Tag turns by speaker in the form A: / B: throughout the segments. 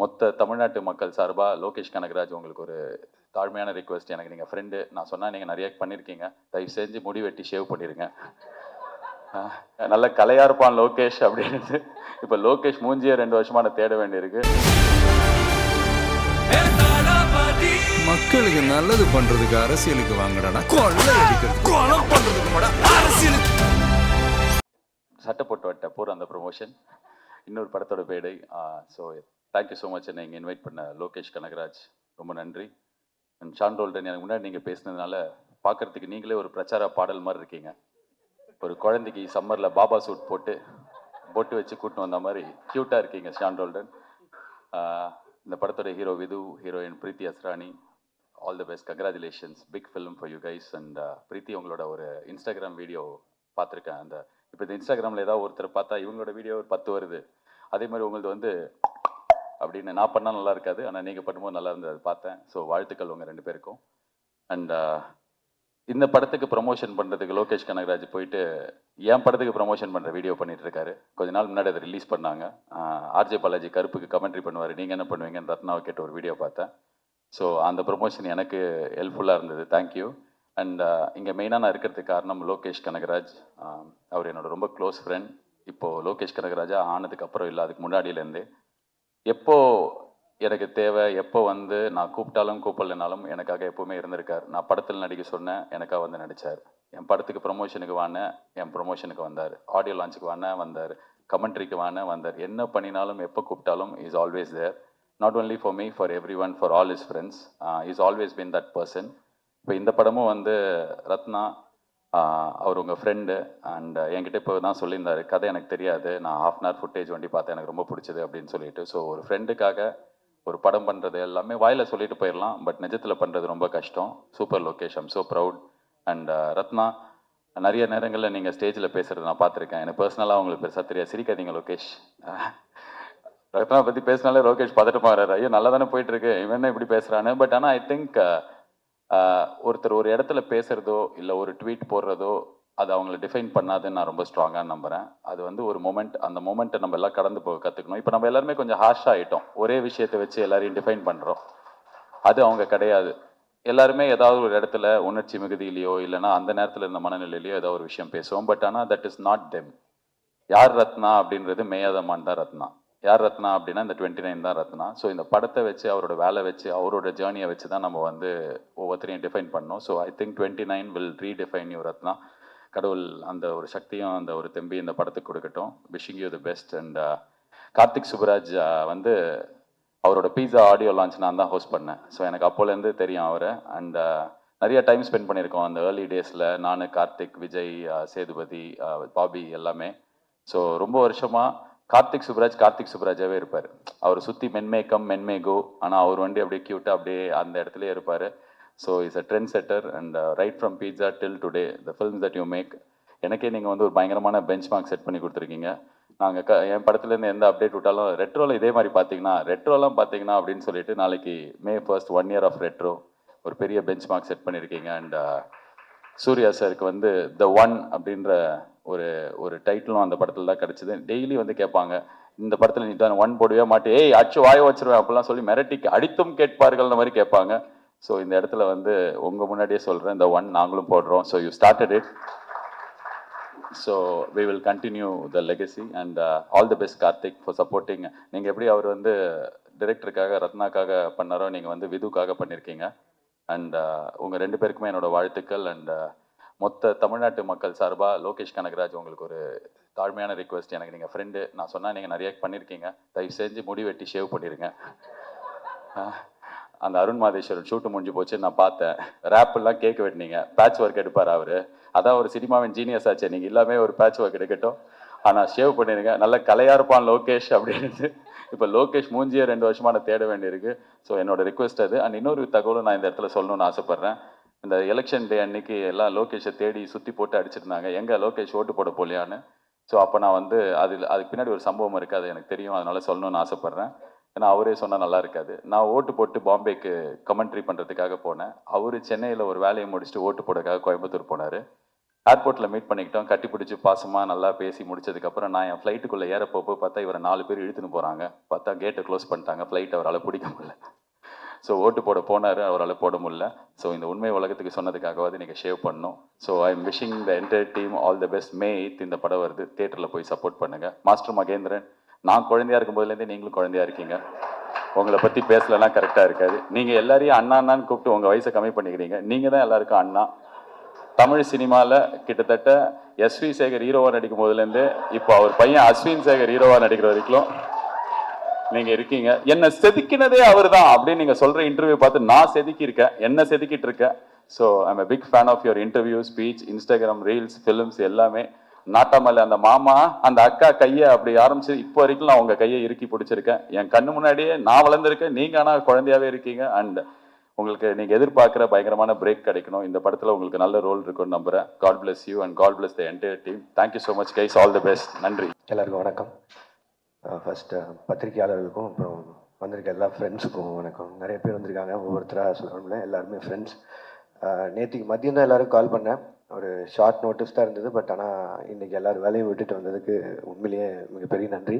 A: மொத்த தமிழ்நாட்டு மக்கள் சார்பாக லோகேஷ் கனகராஜ் உங்களுக்கு ஒரு தாழ்மையான ரிக்வெஸ்ட். எனக்கு நீங்கள் ஃப்ரெண்டு, நான் சொன்னால் நீங்கள் நிறைய பண்ணியிருக்கீங்க, தயவு செஞ்சு முடி வெட்டி ஷேவ் பண்ணிடுங்க. நல்ல கலையாக இருப்பான் லோகேஷ் அப்படின்னு. இப்போ லோகேஷ் மூஞ்சியை 2 வருஷமா நான் தேட வேண்டியிருக்கு.
B: மக்களுக்கு நல்லது பண்றதுக்கு அரசியலுக்கு வாங்கடா, கொள்ளை அடிக்கிறது கொலை பண்றதுக்கு அரசியலுக்கு.
A: சட்டை போட்டு வட்ட போகிற அந்த ப்ரொமோஷன் இன்னொரு படத்தோட பேடை. So thank you so much. என்னை இங்கே இன்வைட் பண்ண லோகேஷ் கனகராஜ் ரொம்ப நன்றி. அண்ட் ஷான் ரோல்டன், எனக்கு முன்னாடி நீங்கள் பேசினதுனால பார்க்குறதுக்கு நீங்களே ஒரு பிரச்சார பாடல் மாதிரி இருக்கீங்க. ஒரு குழந்தைக்கு சம்மரில் பாபா சூட் போட்டு பொட்டு வச்சு கூட்டின்னு வந்த மாதிரி க்யூட்டாக இருக்கீங்க ஷான் ரோல்டன். இந்த படத்தோட hero Vidhu, heroine Preethi Asrani, all the best, congratulations, big film for you guys. And Preethi, உங்களோட ஒரு இன்ஸ்டாகிராம் வீடியோ பார்த்துருக்கேன். அந்த இப்போ இந்த இன்ஸ்டாகிராமில் ஏதாவது ஒருத்தர் பார்த்தா இவங்களோட வீடியோ ஒரு 10 வருது. அதே மாதிரி உங்களது வந்து அப்படின்னு நான் பண்ணால் நல்லா இருக்காது, ஆனால் நீங்கள் பண்ணும்போது நல்லா இருந்தது, அதை பார்த்தேன். ஸோ வாழ்த்துக்கள் உங்கள் 2 பேருக்கும். அண்ட் இந்த படத்துக்கு ப்ரொமோஷன் பண்ணுறதுக்கு லோகேஷ் கனகராஜ் போயிட்டு என் படத்துக்கு ப்ரொமோஷன் பண்ணுற வீடியோ பண்ணிட்டு இருக்காரு. கொஞ்ச நாள் முன்னாடி அதை ரிலீஸ் பண்ணாங்க. ஆர்ஜே பாலாஜி கருப்புக்கு கமெண்ட்ரி பண்ணுவார், நீங்கள் என்ன பண்ணுவீங்கன்னு ரத்னாவை கேட்ட ஒரு வீடியோ பார்த்தேன். ஸோ அந்த ப்ரொமோஷன் எனக்கு ஹெல்ப்ஃபுல்லாக இருந்தது, தேங்க்யூ. அண்ட் இங்கே மெயினாக நான் இருக்கிறதுக்கு காரணம் லோகேஷ் கனகராஜ். அவர் என்னோட ரொம்ப க்ளோஸ் ஃப்ரெண்ட். இப்போது லோகேஷ் கனகராஜா ஆனதுக்கு அப்புறம் இல்லை, அதுக்கு முன்னாடியிலேருந்தே எப்போ எனக்கு தேவை, எப்போ வந்து நான் கூப்பிட்டாலும் கூப்பிடலனாலும் எனக்காக எப்போவுமே இருந்திருக்கார். நான் படத்தில் நடிக்க சொன்னேன், எனக்காக வந்து நடித்தார். என் படத்துக்கு ப்ரொமோஷனுக்கு வானேன், என் ப்ரொமோஷனுக்கு வந்தார். ஆடியோ லான்ச்சுக்கு வானேன், வந்தார். கமெண்ட்ரிக்கு வானேன், வந்தார். என்ன பண்ணினாலும் எப்போ கூப்பிட்டாலும் is always there. Not only for me, for everyone, for all his friends. Is always been that person. இப்போ இந்த படமும் வந்து ரத்னா அவர் உங்கள் ஃப்ரெண்டு. அண்ட் என்கிட்ட இப்போ தான் சொல்லியிருந்தார், கதை எனக்கு தெரியாது, நான் ½ hour ஃபுட்டேஜ் வண்டி பார்த்தேன், எனக்கு ரொம்ப பிடிச்சது அப்படின்னு சொல்லிட்டு. ஸோ ஒரு ஃப்ரெண்டுக்காக ஒரு படம் பண்ணுறது எல்லாமே வாயில் சொல்லிட்டு போயிடலாம், பட் நிஜத்தில் பண்ணுறது ரொம்ப கஷ்டம். Super Lokesh, I'm so proud. And Ratna, நிறைய நேரங்களில் நீங்கள் ஸ்டேஜில் பேசுகிறது நான் பார்த்துருக்கேன். எனக்கு பர்சனலாக உங்களுக்கு பெருசாக தெரியாது, சிரிக்காதீங்க லோகேஷ். ரத்னா பற்றி பேசினாலே லோகேஷ் பதட்டமாக வர்றாரு, ஐயோ நல்லா தானே போயிட்டுருக்கு, இவன் என்ன இப்படி பேசுகிறான்னு. பட் ஆனால் ஐ திங்க் ஒருத்தர் ஒரு இடத்துல பேசுகிறதோ இல்லை ஒரு ட்வீட் போடுறதோ அது அவங்கள டிஃபைன் பண்ணாதுன்னு நான் ரொம்ப ஸ்ட்ராங்காக நம்புகிறேன். அது வந்து ஒரு மொமெண்ட், அந்த மொமெண்ட்டை நம்ம எல்லாம் கடந்து போக கற்றுக்கணும். இப்போ நம்ம எல்லாருமே கொஞ்சம் ஹார்ஷாக ஆகிட்டோம், ஒரே விஷயத்தை வச்சு எல்லாரையும் டிஃபைன் பண்ணுறோம். அது அவங்க கிடையாது. எல்லாருமே ஏதாவது ஒரு இடத்துல உணர்ச்சி மிகுதியிலையோ இல்லைனா அந்த நேரத்தில் இருந்த மனநிலையிலையோ ஏதாவது ஒரு விஷயம் பேசுவோம். பட் ஆனால் தட் இஸ் நாட் தெம். யார் ரத்னா அப்படின்றது மேயாதமான் தான் ரத்னா. யார் ரத்னா அப்படின்னா இந்த 29 தான் ரத்னா. ஸோ இந்த படத்தை வச்சு, அவரோட வேலை வச்சு, அவரோட ஜேர்னியை வச்சு தான் நம்ம வந்து ஒவ்வொருத்தரையும் டிஃபைன் பண்ணோம். So I think 29 will redefine you Ratna. கடவுள் அந்த ஒரு சக்தியும் அந்த ஒரு தெம்பி இந்த படத்துக்கு கொடுக்கட்டும். Wishing you the best. And Karthik Subbaraj வந்து அவரோட பீஸா ஆடியோ லான்ச் நான் தான் ஹோஸ்ட் பண்ணேன். ஸோ எனக்கு அப்போலேருந்து தெரியும் அவரை. அண்ட் நிறைய டைம் ஸ்பெண்ட் பண்ணியிருக்கோம் அந்த ஏர்லி டேஸில், நான், கார்த்திக், விஜய், சேதுபதி, பாபி எல்லாமே. ஸோ ரொம்ப வருஷமாக கார்த்திக் சுப்ராஜாவே இருப்பார். அவர் சுற்றி மென்மேகோ, ஆனால் அவர் வண்டி அப்படியே க்யூட்டாக அப்படியே அந்த இடத்துலேயே இருப்பார். So is a trend setter. And right from Pizza till today the films that you make, எனக்கே நீங்கள் வந்து ஒரு பயங்கரமான பெஞ்ச் மார்க் செட் பண்ணி கொடுத்துருக்கீங்க. நாங்கள் என் படத்துலேருந்து எந்த அப்டேட் விட்டாலும் ரெட்ரோவில் இதே மாதிரி ரெட்ரோலாம் பார்த்தீங்கன்னா அப்படின்னு சொல்லிட்டு நாளைக்கு May 1st 1 year of retro ஒரு பெரிய பெஞ்ச் மார்க் செட் பண்ணியிருக்கீங்க. அண்ட் சூர்யா சாருக்கு வந்து த ஒன் அப்படின்ற ஒரு டைட்டிலும் அந்த படத்தில் தான் கிடச்சிது. டெய்லி வந்து கேட்பாங்க, இந்த படத்தில் நீ தான் 1 போடவே மாட்டே, ஏய் அச்சு வாய வச்சிருவேன் அப்படிலாம் சொல்லி மிரட்டி அடித்தும் கேட்பார்கள்ன்ற மாதிரி கேட்பாங்க. ஸோ இந்த இடத்துல வந்து உங்கள் முன்னாடியே சொல்கிறேன், இந்த 1 நாங்களும் போடுறோம். So you started it, so we will continue the legacy. And all the best Karthik for supporting. நீங்கள் எப்படி அவர் வந்து டிரெக்டருக்காக ரத்னாக்காக பண்ணாரோ, நீங்கள் வந்து விதுக்காக பண்ணியிருக்கீங்க. அண்ட் உங்கள் 2 பேருக்குமே என்னோட வாழ்த்துக்கள். அண்ட் மொத்த தமிழ்நாட்டு மக்கள் சார்பாக லோகேஷ் கனகராஜ் உங்களுக்கு ஒரு தாழ்மையான ரிக்வெஸ்ட். எனக்கு நீங்கள் ஃப்ரெண்டு, நான் சொன்னால் நீங்கள் நிறைய பண்ணியிருக்கீங்க, தயவு செஞ்சு முடி வெட்டி ஷேவ் பண்ணிடுங்க. அந்த அருண் மாதேஸ்வரன் ஷூட்டு முடிஞ்சு போச்சு, நான் பார்த்தேன். ரேப்பெல்லாம் கேக் வெட்டினீங்க, பேட்ச் ஒர்க் எடுப்பார் அவர். அதான் ஒரு சினிமாவின் ஜீனியஸ் ஆச்சு, நீங்கள் எல்லாமே ஒரு பேட்ச் ஒர்க் எடுக்கட்டும், ஆனால் ஷேவ் பண்ணிடுங்க. நல்ல கலையாக இருப்பான் லோகேஷ் அப்படின்னு. இப்போ லோகேஷ் மூஞ்சியை 2 வருஷமாக நான் தேட வேண்டியிருக்கு. ஸோ என்னோட ரிக்வெஸ்ட் அது. அண்ட் இன்னொரு தகவலும் நான் இந்த இடத்துல சொல்லணும்னு ஆசைப்பட்றேன். இந்த எலெக்ஷன் டே அன்னைக்கு எல்லாம் லோகேஷை தேடி சுற்றி போட்டு அடிச்சிருந்தாங்க, எங்கே லோகேஷ் ஓட்டு போட போலியான்னு. ஸோ அப்போ நான் வந்து அதுக்கு பின்னாடி ஒரு சம்பவம் இருக்குது, அது எனக்கு தெரியும், அதனால சொல்லணும்னு ஆசைப்பட்றேன். ஏன்னா அவரே சொன்னால் நல்லா இருக்காது. நான் ஓட்டு போட்டு பாம்பேக்கு கமெண்ட்ரி பண்ணுறதுக்காக போனேன். அவர் சென்னையில் ஒரு வேலையை முடிச்சுட்டு ஓட்டு போடுறதுக்காக கோயம்புத்தூர் போனார். ஏர்போர்ட்டில் மீட் பண்ணிக்கிட்டோம், கட்டி பிடிச்சி பாசமாக நல்லா பேசி முடிச்சதுக்கப்புறம் நான் என் ஃப்ளைட்டுக்குள்ளே ஏற பார்த்தா இவரை 4 பேர் இழுத்துன்னு போகிறாங்க. பார்த்தா கேட்டை க்ளோஸ் பண்ணிட்டாங்க, ஃப்ளைட் அவரால் பிடிக்க முடியல. ஸோ ஓட்டு போட போனார், அவரால் போட முடியல. ஸோ இந்த உண்மை உலகத்துக்கு சொன்னதுக்காகவாது நீங்கள் ஷேவ் பண்ணணும். So I am wishing the entire team all the best. May 8 இந்த படம் வருது, தியேட்டரில் போய் சப்போர்ட் பண்ணுங்கள். மாஸ்டர் மகேந்திரன், நான் குழந்தையா இருக்கும் போதுலேருந்தே நீங்களும் குழந்தையா இருக்கீங்க. உங்களை பற்றி பேசலாம் கரெக்டாக இருக்காது. நீங்கள் எல்லாரையும் அண்ணா அண்ணான்னு கூப்பிட்டு உங்கள் வயசை கம்மி பண்ணிக்கிறீங்க. நீங்கள் தான் எல்லாருக்கும் அண்ணா. தமிழ் சினிமாவில் கிட்டத்தட்ட எஸ்வி சேகர் ஹீரோவாக நடிக்கும் போதுலேருந்து இப்போ அவர் பையன் அஸ்வின் சேகர் ஹீரோவாக நடிக்கிற வரைக்கும் நீங்கள் இருக்கீங்க. என்னை செதுக்கினதே அவர் தான் அப்படின்னு நீங்கள் சொல்கிற இன்டர்வியூ பார்த்து நான் செதுக்கி இருக்கேன், என்ன செதுக்கிட்டு இருக்கேன். So I'm a big fan of your interview, speech, Instagram reels, films எல்லாமே. நாட்டாமல்ல அந்த மாமா அந்த அக்கா கையை அப்படி ஆரம்பிச்சு இப்போ வரைக்கும் நான் உங்கள் கையை இறுக்கி பிடிச்சிருக்கேன். என் கண்ணு முன்னாடியே நான் வளர்ந்துருக்கேன், நீங்கள் ஆனால் குழந்தையாவே இருக்கீங்க. அண்ட் உங்களுக்கு நீங்கள் எதிர்பார்க்குற பயங்கரமான பிரேக் கிடைக்கணும். இந்த படத்தில் உங்களுக்கு நல்ல ரோல் இருக்குன்னு நம்புகிறேன். God bless you and God bless the entire team. Thank you so much guys, all the best. நன்றி.
C: எல்லாருக்கும் வணக்கம். ஃபஸ்ட்டு பத்திரிகையாளர்களுக்கும் அப்புறம் வந்திருக்க எல்லா ஃப்ரெண்ட்ஸுக்கும் வணக்கம். நிறைய பேர் வந்திருக்காங்க, ஒவ்வொருத்தராக சொல்லணும்ல, எல்லாருமே ஃப்ரெண்ட்ஸ். நேற்றுக்கு மதியம் தான் எல்லோரும் கால் பண்ணேன். ஒரு ஷார்ட் நோட்டீஸ் தான் இருந்தது, பட் ஆனால் இன்றைக்கி எல்லோரும் வேலையும் விட்டுட்டு வந்ததுக்கு உண்மையிலேயே மிகப்பெரிய நன்றி.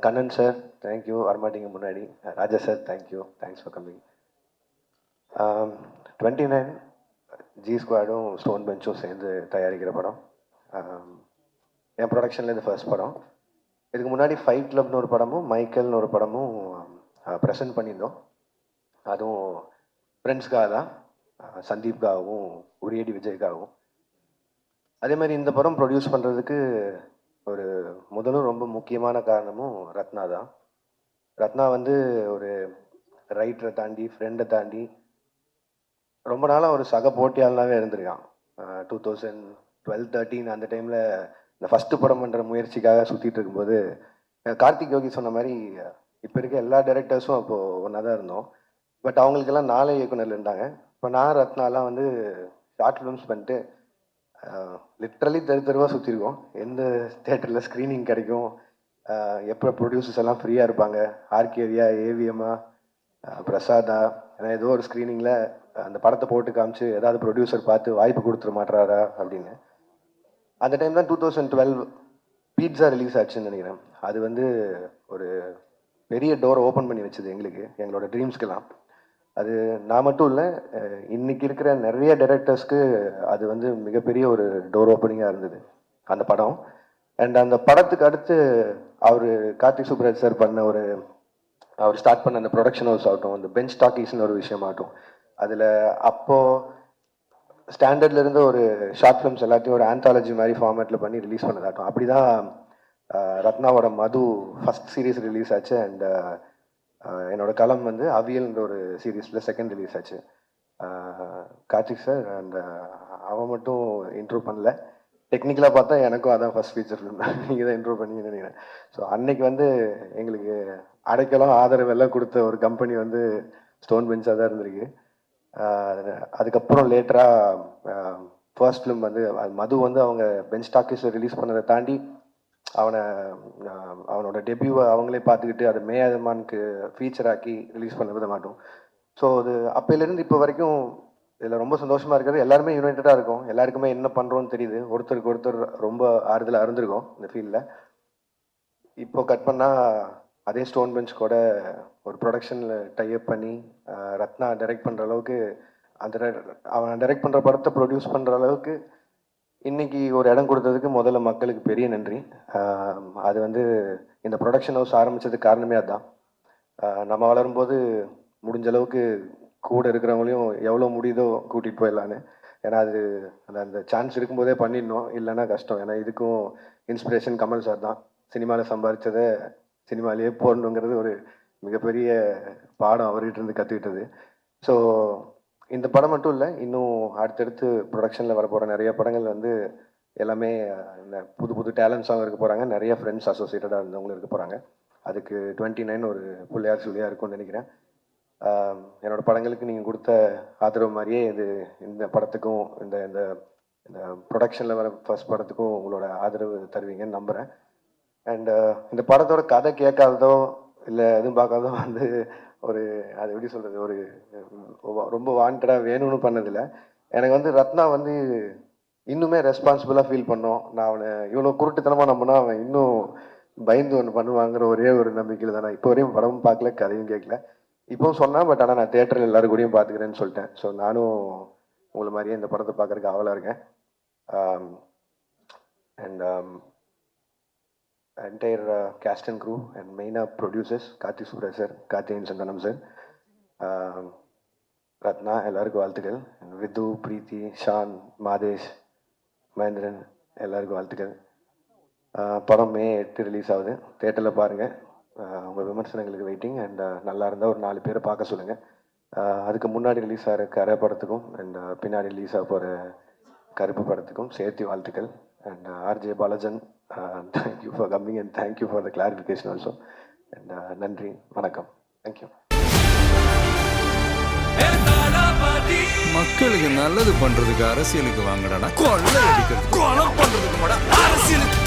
C: கண்ணன் சார் தேங்க்யூ, வரமாட்டீங்க முன்னாடி. Raja sir thank you, thanks for coming. 29 G ஸ்குவாடும் ஸ்டோன் பெஞ்சும் சேர்ந்து தயாரிக்கிற படம். என் ப்ரொடக்ஷனில் இது ஃபர்ஸ்ட் படம். இதுக்கு முன்னாடி ஃபைட் கிளப்னு ஒரு படமும் மைக்கேல்னு ஒரு படமும் ப்ரெசென்ட் பண்ணியிருந்தோம். அதுவும் ஃப்ரெண்ட்ஸ்க்காக தான், சந்தீப்காகவும் உரியடி விஜய்க்காகவும். அதே மாதிரி இந்த படம் ப்ரொடியூஸ் பண்ணுறதுக்கு ஒரு முதலும் ரொம்ப முக்கியமான காரணமும் ரத்னா தான். ரத்னா வந்து ஒரு ரைட்டரை தாண்டி, ஃப்ரெண்டை தாண்டி ரொம்ப நாளாக ஒரு சக போட்டியாளனாகவே இருந்திருக்கான். 2012-13 அந்த டைமில் இந்த ஃபஸ்ட்டு படம் பண்ணுற முயற்சிக்காக சுற்றிட்டு இருக்கும்போது கார்த்திக் யோகி சொன்ன மாதிரி இப்போ இருக்க எல்லா டைரக்டர்ஸும் அப்போது ஒன்றா தான் இருந்தோம். பட் அவங்களுக்கெல்லாம் 4 இயக்குனர் இருந்தாங்க. இப்போ நான் ரத்னாலாம் வந்து ஷார்ட் ஃபிலிம்ஸ் பண்ணிட்டு லிட்ரலி தெருவாக சுற்றிருக்கோம். எந்த தேட்டரில் ஸ்க்ரீனிங் கிடைக்கும், எப்போ ப்ரொடியூசர்ஸ் எல்லாம் ஃப்ரீயாக இருப்பாங்க, ஆர்கேவியா, ஏவிஎம்மா, பிரசாதா, ஏன்னா ஏதோ ஒரு ஸ்க்ரீனிங்கில் அந்த படத்தை போட்டு காமிச்சு ஏதாவது ப்ரொடியூசர் பார்த்து வாய்ப்பு கொடுத்துட மாட்டாரா அப்படின்னு. அந்த டைம் தான் 2012 பீட்சா ரிலீஸ் ஆச்சுன்னு நினைக்கிறேன். அது வந்து ஒரு பெரிய டோரை ஓப்பன் பண்ணி வச்சுது எங்களுக்கு, எங்களோட ட்ரீம்ஸ்க்கெல்லாம். அது நான் மட்டும் இல்லை, இன்னைக்கு இருக்கிற நிறைய டைரக்டர்ஸ்க்கு அது வந்து மிகப்பெரிய ஒரு டோர் ஓப்பனிங்காக இருந்தது அந்த படம். அண்ட் அந்த படத்துக்கு அடுத்து அவர் கார்த்திக் சுப்ராஜ் சார் பண்ண அவர் ஸ்டார்ட் பண்ண அந்த ப்ரொடக்ஷன் ஹவுஸ் ஆகட்டும், அந்த பெஞ்ச் டாக்கீஸ்னு ஒரு விஷயமாகட்டும், அதில் அப்போது ஸ்டாண்டர்ட்ல இருந்து ஒரு ஷார்ட் ஃபிலிம்ஸ் எல்லாத்தையும் ஒரு ஆந்தாலஜி மாதிரி ஃபார்மேட்டில் பண்ணி ரிலீஸ் பண்ணதாகட்டும். அப்படி தான் ரத்னாவோட மது ஃபஸ்ட் சீரீஸ் ரிலீஸ் ஆச்சு. அண்ட் என்னோட களம் வந்து அவியல்ன்ற ஒரு சீரீஸில் செகண்ட் ரிலீஸ் ஆச்சு. கார்த்திக் சார் அண்ட் அவன் மட்டும் இன்ட்ரூவ் பண்ணல, டெக்னிக்கலாக பார்த்தா எனக்கும் அதான் ஃபஸ்ட் ஃபீச்சர் ஃபிலிம் நீங்கள் தான் இன்ட்ரூவ் பண்ணீங்கன்னு நினைக்கிறேன். ஸோ அன்னைக்கு வந்து எங்களுக்கு அடைக்கலம் ஆதரவு எல்லாம் கொடுத்த ஒரு கம்பெனி வந்து ஸ்டோன் பெஞ்சாக தான் இருந்திருக்கு. அதுக்கப்புறம் லேட்டராக ஃபர்ஸ்ட் ஃபிலிம் வந்து மது வந்து அவங்க பெஞ்ச் டாக்கீஸில் ரிலீஸ் பண்ணதை தாண்டி அவனோட டெபியூவை அவங்களே பார்த்துக்கிட்டு அதை மேயமானுக்கு ஃபீச்சர் ஆக்கி ரிலீஸ் பண்ண விட மாட்டோம். ஸோ அது அப்போலேருந்து இப்போ வரைக்கும் இதில் ரொம்ப சந்தோஷமாக இருக்கிறது. எல்லாருமே யுனைட்டடாக இருக்கும், எல்லாருக்குமே என்ன பண்ணுறோன்னு தெரியுது, ஒருத்தருக்கு ஒருத்தர் ரொம்ப ஆறுதலாக இருந்திருக்கும் இந்த ஃபீல்டில். இப்போ கட் பண்ணால் அதே ஸ்டோன் பெஞ்ச் கூட ஒரு ப்ரொடக்ஷனில் டைப் பண்ணி ரத்னா டைரக்ட் பண்ணுற அளவுக்கு, அவன் டைரக்ட் பண்ணுற படத்தை ப்ரொடியூஸ் பண்ணுற அளவுக்கு இன்னைக்கு ஒரு இடம் கொடுத்ததுக்கு முதல்ல மக்களுக்கு பெரிய நன்றி. அது வந்து இந்த ப்ரொடக்ஷன் ஹவுஸ் ஆரம்பித்ததுக்கு காரணமே அதுதான். நம்ம வளரும்போது முடிஞ்ச அளவுக்கு கூட இருக்கிறவங்களையும் எவ்வளோ முடியுதோ கூட்டிகிட்டு போயிடலான்னு. ஏன்னா அது அந்த சான்ஸ் இருக்கும்போதே பண்ணிடணும், இல்லைன்னா கஷ்டம். ஏன்னா இதுக்கும் இன்ஸ்பிரேஷன் கமல் சார் தான். சினிமாவில் சம்பாதிச்சதை சினிமாலேயே போடணுங்கிறது ஒரு மிகப்பெரிய பாடம் அவர்கிட்ட இருந்து கற்றுக்கிட்டது. ஸோ இந்த படம் மட்டும் இல்லை, இன்னும் அடுத்தடுத்து ப்ரொடக்ஷனில் வரப்போகிற நிறைய படங்கள் வந்து எல்லாமே புது புது டேலண்ட்ஸாகவும் இருக்க போகிறாங்க. நிறைய ஃப்ரெண்ட்ஸ் அசோசியேட்டடாக இருந்தவங்களும் இருக்க போகிறாங்க. அதுக்கு 29 ஒரு பிள்ளையார் சொல்லியாக இருக்கும்னு நினைக்கிறேன். என்னோடய படங்களுக்கு நீங்கள் கொடுத்த ஆதரவு மாதிரியே இந்த படத்துக்கும் இந்த இந்த ப்ரொடக்ஷனில் வர ஃபர்ஸ்ட் படத்துக்கும் உங்களோட ஆதரவு தருவீங்கன்னு நம்புகிறேன். அண்ட் இந்த படத்தோட கதை கேட்காததோ இல்லை எதுவும் பார்க்காதோ வந்து அது எப்படி சொல்கிறது, ரொம்ப வாண்டடாக வேணும்னு பண்ணதில்லை. எனக்கு வந்து ரத்னா வந்து இன்னுமே ரெஸ்பான்சிபிளாக ஃபீல் பண்ணோம். நான் அவனை இவ்வளோ குருட்டுத்தனமாக நம்பினா அவன் இன்னும் பயந்து ஒன்று பண்ணுவாங்கிற ஒரே ஒரு நம்பிக்கையில் தான் நான் இப்போ வரையும் படமும் பார்க்கல, கதையும் கேட்கல. இப்போவும் சொன்னேன், பட் ஆனால் நான் தேட்டரில் எல்லாரும் கூடயும் பார்த்துக்கிறேன்னு சொல்லிட்டேன். ஸோ நானும் உங்களை மாதிரியே இந்த படத்தை பார்க்குறதுக்கு ஆவலாக இருக்கேன். And entire cast and crew and மெயினாக producers Karthik Subbaraj sir, Karthikeyan Santhanam sir, Ratna, எல்லாருக்கும் வாழ்த்துக்கள். வித்து, பிரீத்தி, ஷான், மாதேஷ், மகேந்திரன், எல்லாருக்கும் வாழ்த்துக்கள். படம் May 8 ரிலீஸ் ஆகுது. தேட்டரில் பாருங்கள். உங்கள் விமர்சனங்களுக்கு வெயிட்டிங். அண்ட் நல்லா இருந்தால் ஒரு 4 பேரை பார்க்க சொல்லுங்கள். அதுக்கு முன்னாடி ரிலீஸ் ஆகிற கரை படத்துக்கும் அண்ட் பின்னாடி ரிலீஸ் ஆக போகிற கருப்பு படத்துக்கும் சேர்த்து வாழ்த்துக்கள். And RJ பாலாஜன், thank you for coming and thank you for the clarification also. And நன்றி, வணக்கம், தேங்க்யூ.
B: மக்களுக்கு நல்லது பண்றதுக்கு அரசியலுக்கு வாங்கடா, கொள்ளை அடிக்கிறது, கொலை பண்றதுக்கு அரசியலுக்கு